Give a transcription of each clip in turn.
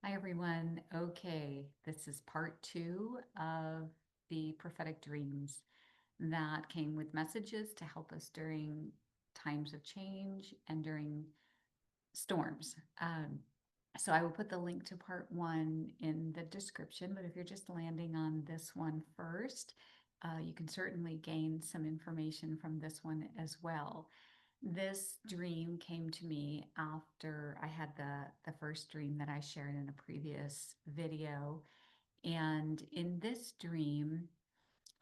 Hi, everyone. Okay, this is part two of the prophetic dreams that came with messages to help us during times of change and during storms. So I will put the link to part one in the description, but if you're just landing on this one first, you can certainly gain some information from this one as well. This dream came to me after I had the first dream that I shared in a previous video. And in this dream,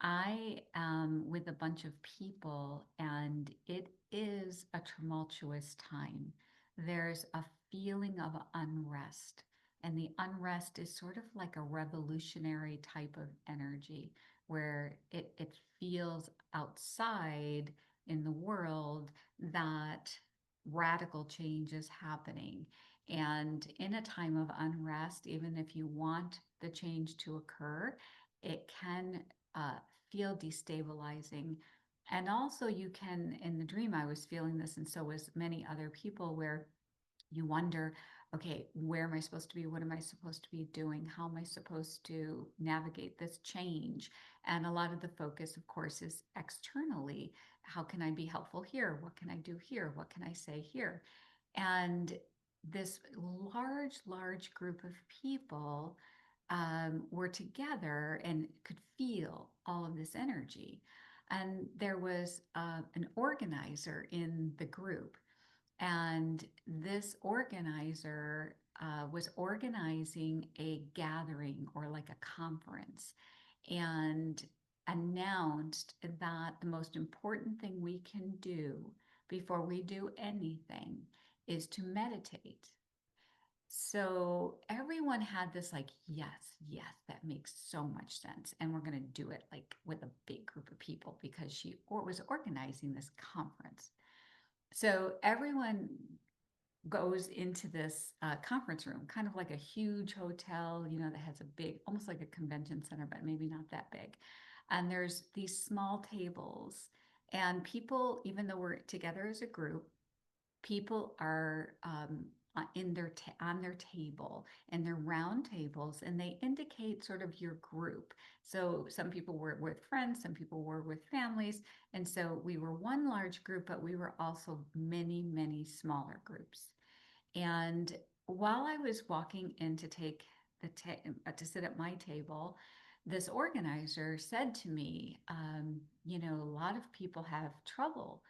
I am with a bunch of people, and it is a tumultuous time. There's a feeling of unrest, and the unrest is sort of like a revolutionary type of energy where it feels outside in the world that radical change is happening. And in a time of unrest, even if you want the change to occur, it can uh, feel destabilizing. And also, you can, in the dream, I was feeling this, and so was many other people, where you wonder, okay, where am I supposed to be? What am I supposed to be doing? How am I supposed to navigate this change? And a lot of the focus, of course, is externally. How can I be helpful here? What can I do here? What can I say here? And this large group of people were together and could feel all of this energy. And there was an organizer in the group, and this organizer was organizing a gathering or like a conference and announced that the most important thing we can do before we do anything is to meditate. So everyone had this like, yes, that makes so much sense. And we're going to do it like with a big group of people because was organizing this conference. So everyone goes into this conference room, kind of like a huge hotel, that has a big, almost like a convention center, but maybe not that big. And there's these small tables, and people, even though we're together as a group, people are on their table, and they're round tables, and they indicate sort of your group. So some people were with friends, some people were with families, and so we were one large group, but we were also many smaller groups. And while I was walking in to take to sit at my table, this organizer said to me, a lot of people have trouble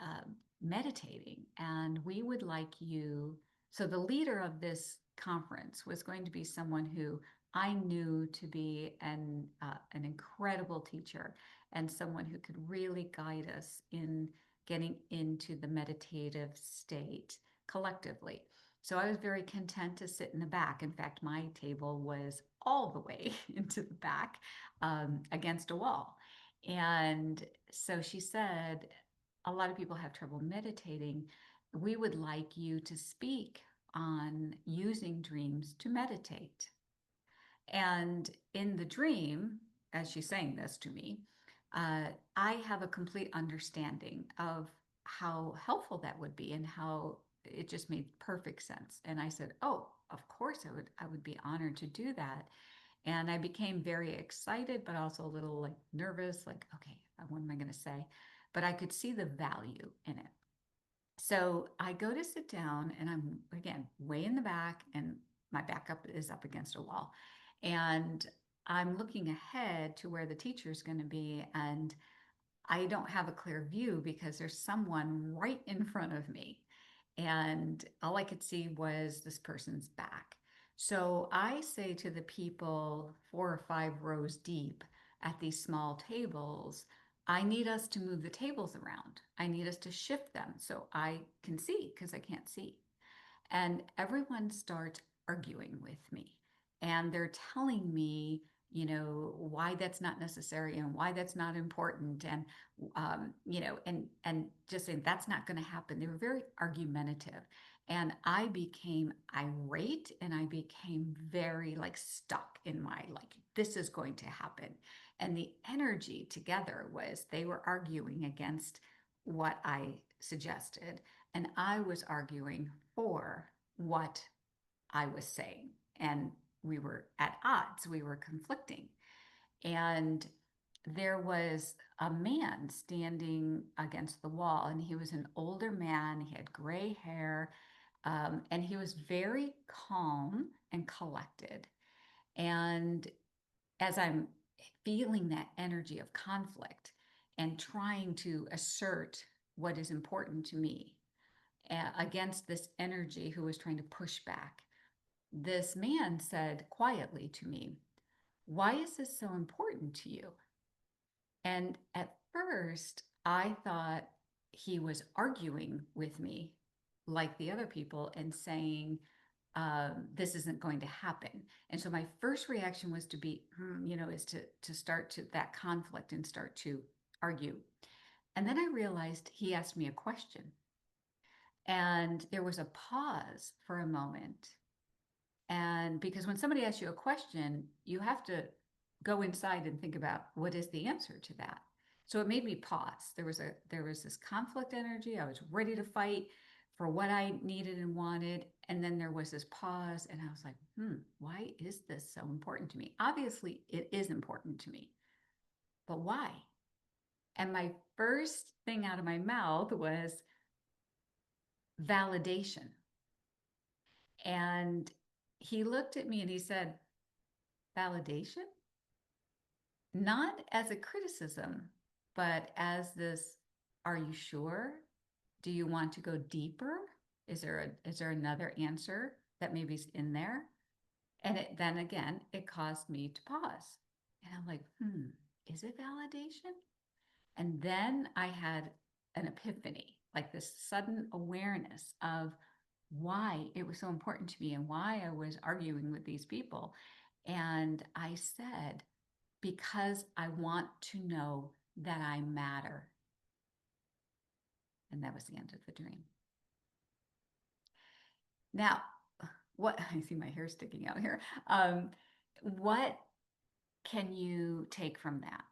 uh, meditating, and we would like you. So, the leader of this conference was going to be someone who I knew to be an incredible teacher and someone who could really guide us in getting into the meditative state collectively. So I was very content to sit in the back. In fact, my table was all the way into the back against a wall. And so she said, a lot of people have trouble meditating. We would like you to speak on using dreams to meditate. And in the dream, as she's saying this to me, I have a complete understanding of how helpful that would be and how it just made perfect sense. And I said, "Oh, of course I would be honored to do that." And I became very excited, but also a little like nervous, like, okay, what am I going to say? But I could see the value in it. So I go to sit down, and I'm again way in the back, and my backup is up against a wall. And I'm looking ahead to where the teacher is going to be. And I don't have a clear view because there's someone right in front of me. And all I could see was this person's back. So I say to the people 4 or 5 rows deep at these small tables, I need us to move the tables around. I need us to shift them so I can see because I can't see. And everyone starts arguing with me. And they're telling me, why that's not necessary and why that's not important. And, and just saying that's not going to happen. They were very argumentative. And I became irate, and I became very like stuck in my, like, this is going to happen. And the energy together was they were arguing against what I suggested, and I was arguing for what I was saying. and we were at odds, we were conflicting. And there was a man standing against the wall, and he was an older man. He had gray hair, and he was very calm and collected. And as I'm feeling that energy of conflict and trying to assert what is important to me against this energy who was trying to push back, this man said quietly to me, "Why is this so important to you?" And at first, I thought he was arguing with me like the other people and saying, this isn't going to happen. And so my first reaction was to be, is to start to that conflict and start to argue. And then I realized he asked me a question. And there was a pause for a moment. And because when somebody asks you a question, you have to go inside and think about what is the answer to that. So it made me pause. There was this conflict energy. I was ready to fight for what I needed and wanted. And then there was this pause, and I was like, why is this so important to me? Obviously, it is important to me, but why? And my first thing out of my mouth was validation. And he looked at me and he said, validation? Not as a criticism, but as this, are you sure? Do you want to go deeper? Is there another answer that maybe is in there? And then again, it caused me to pause. And I'm like, is it validation? And then I had an epiphany, like this sudden awareness of why it was so important to me and why I was arguing with these people. And I said, because I want to know that I matter. And that was the end of the dream. Now, what I see my hair sticking out here. What can you take from that?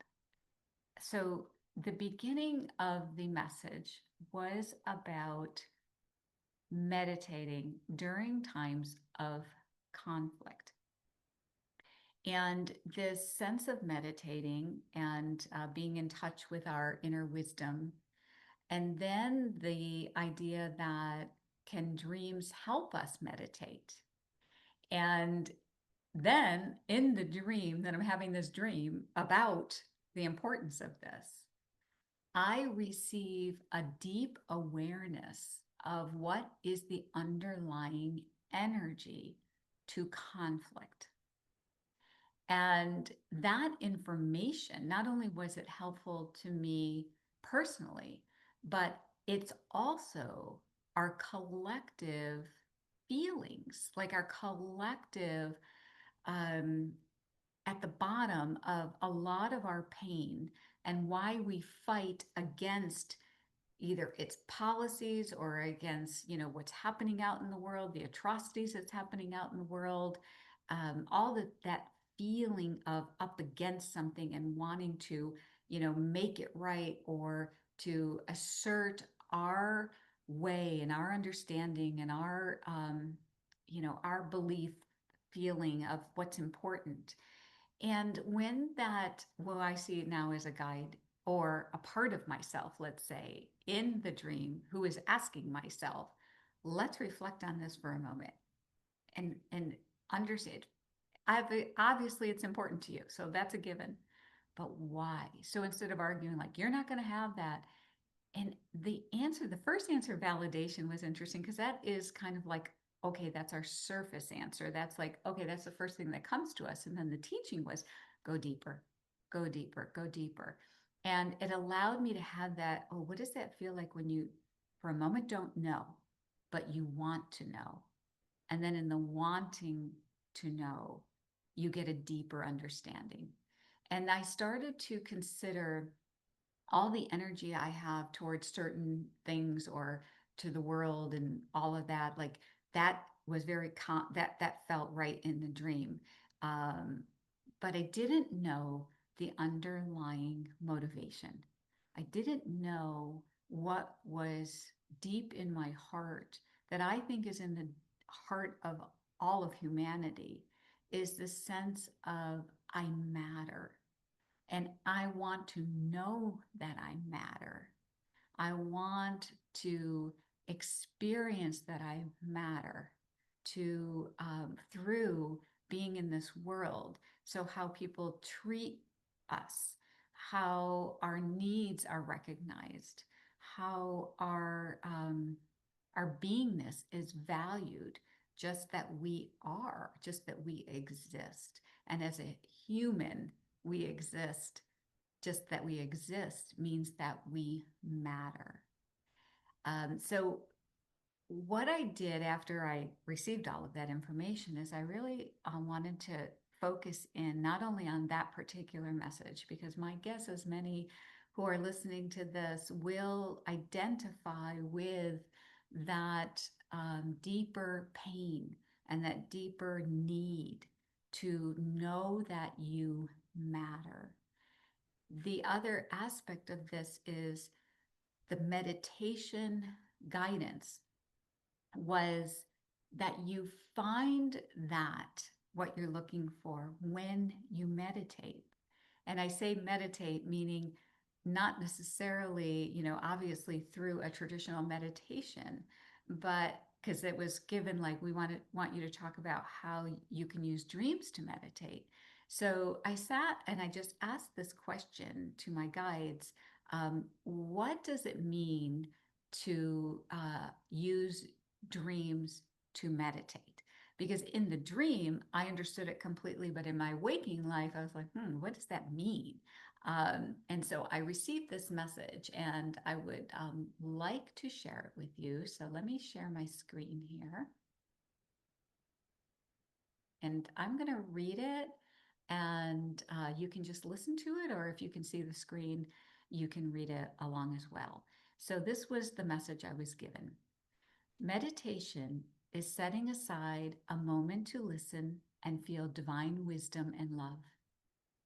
So, the beginning of the message was about meditating during times of conflict. And this sense of meditating and being in touch with our inner wisdom. And then the idea that can dreams help us meditate? And then in the dream, that I'm having this dream about the importance of this, I receive a deep awareness of what is the underlying energy to conflict. And that information, not only was it helpful to me personally, but it's also our collective feelings, like our collective at the bottom of a lot of our pain and why we fight against either its policies or against what's happening out in the world, the atrocities that's happening out in the world, all that feeling of up against something and wanting to make it right or to assert our way and our understanding and our belief feeling of what's important. And when that, well, I see it now as a guide or a part of myself, let's say, in the dream, who is asking myself, let's reflect on this for a moment and understand. Obviously, it's important to you, so that's a given. But why? So instead of arguing like you're not going to have that, and the first answer, validation, was interesting because that is kind of like, okay, that's our surface answer. That's like, okay, that's the first thing that comes to us. And then the teaching was go deeper, go deeper, go deeper. And it allowed me to have that, oh, what does that feel like when you, for a moment, don't know, but you want to know? And then in the wanting to know, you get a deeper understanding. And I started to consider all the energy I have towards certain things or to the world and all of that, like that was that felt right in the dream. Um, but I didn't know the underlying motivation. I didn't know what was deep in my heart that I think is in the heart of all of humanity is the sense of I matter. And I want to know that I matter. I want to experience that I matter to through being in this world. So how people treat us, how our needs are recognized, how our beingness is valued, just that we are, just that we exist. And as a human, we exist. Just that we exist means that we matter. So what I did after I received all of that information is I really wanted to focus in not only on that particular message, because my guess is many who are listening to this will identify with that deeper pain and that deeper need to know that you matter. The other aspect of this is the meditation guidance was that you find that what you're looking for when you meditate. And I say meditate, meaning not necessarily, obviously through a traditional meditation, but because it was given like want you to talk about how you can use dreams to meditate. So I sat and I just asked this question to my guides. What does it mean to use dreams to meditate? Because in the dream, I understood it completely, but in my waking life, I was like, what does that mean? And so I received this message and I would like to share it with you. So let me share my screen here. And I'm going to read it and you can just listen to it, or if you can see the screen, you can read it along as well. So this was the message I was given. Meditation is setting aside a moment to listen and feel divine wisdom and love.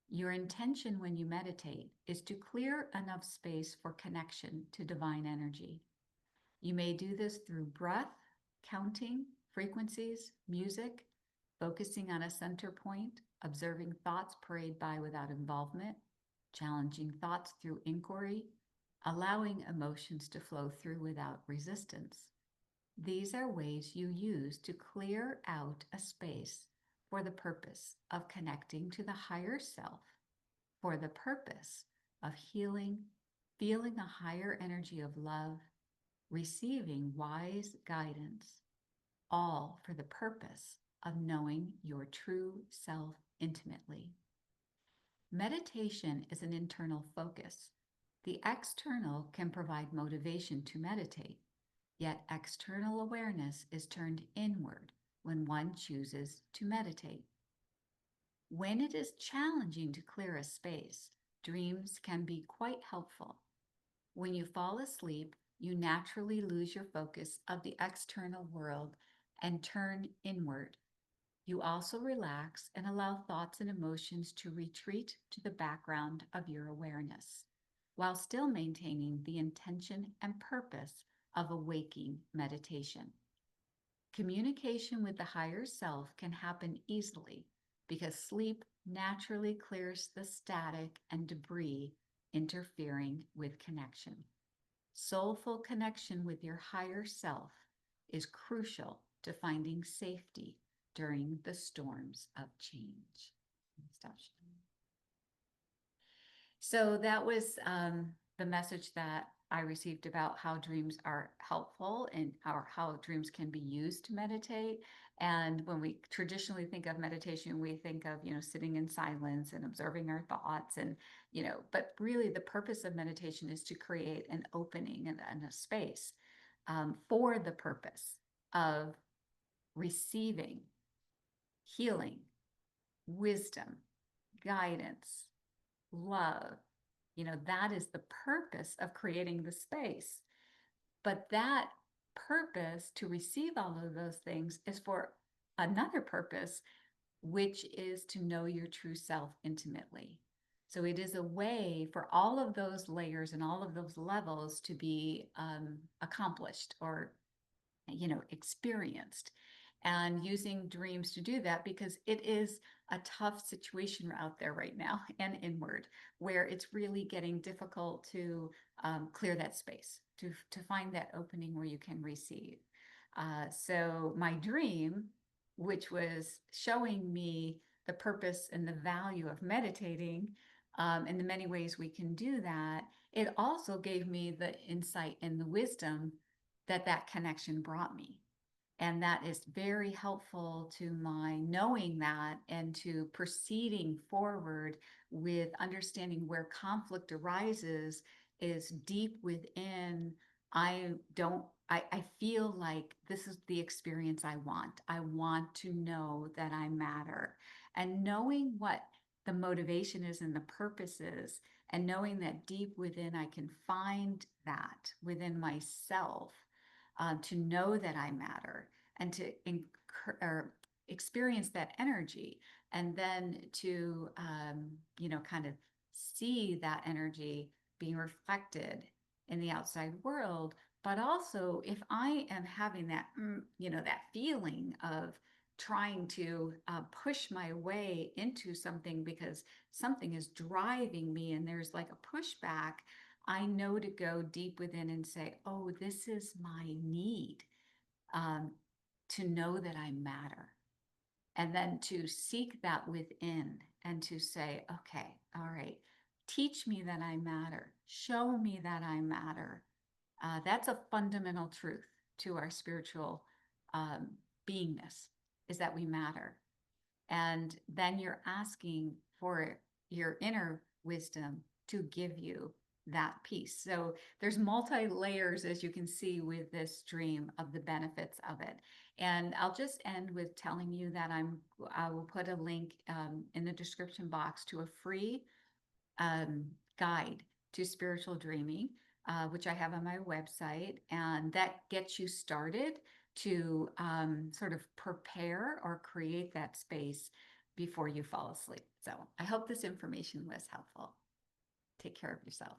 Your intention when you meditate is to clear enough space for connection to divine energy. You may do this through breath, counting, frequencies, music, focusing on a center point, observing thoughts parade by without involvement, challenging thoughts through inquiry, allowing emotions to flow through without resistance. These are ways you use to clear out a space for the purpose of connecting to the higher self, for the purpose of healing, feeling a higher energy of love, receiving wise guidance, all for the purpose of knowing your true self intimately. Meditation is an internal focus. The external can provide motivation to meditate, yet external awareness is turned inward when one chooses to meditate. When it is challenging to clear a space, dreams can be quite helpful. When you fall asleep, you naturally lose your focus of the external world and turn inward. You also relax and allow thoughts and emotions to retreat to the background of your awareness, while still maintaining the intention and purpose of a waking meditation. Communication with the higher self can happen easily because sleep naturally clears the static and debris interfering with connection. Soulful connection with your higher self is crucial to finding safety during the storms of change. Stop sharing. So that was the message that I received about how dreams are helpful and how dreams can be used to meditate. And when we traditionally think of meditation, we think of, sitting in silence and observing our thoughts and, but really the purpose of meditation is to create an opening and a space for the purpose of receiving healing, wisdom, guidance, love. That is the purpose of creating the space. But that purpose to receive all of those things is for another purpose, which is to know your true self intimately. So it is a way for all of those layers and all of those levels to be accomplished or, experienced. and using dreams to do that, because it is a tough situation out there right now and inward, where it's really getting difficult to clear that space, to find that opening where you can receive. So my dream, which was showing me the purpose and the value of meditating, and the many ways we can do that, it also gave me the insight and the wisdom that that connection brought me. And that is very helpful to my knowing that, and to proceeding forward with understanding where conflict arises is deep within. I feel like this is the experience I want. I want to know that I matter. And knowing what the motivation is and the purpose is, and knowing that deep within I can find that within myself, to know that I matter, and to experience that energy, and then to kind of see that energy being reflected in the outside world. But also, if I am having that that feeling of trying to push my way into something because something is driving me and there's like a pushback, I know to go deep within and say, oh, this is my need, um, to know that I matter. And then to seek that within and to say, okay, all right, teach me that I matter. Show me that I matter. That's a fundamental truth to our spiritual um, beingness, is that we matter. And then you're asking for your inner wisdom to give you that peace. So there's multi layers, as you can see, with this dream, of the benefits of it. And I'll just end with telling you that I will put a link in the description box to a free guide to spiritual dreaming, which I have on my website, and that gets you started to sort of prepare or create that space before you fall asleep. So I hope this information was helpful. Take care of yourself.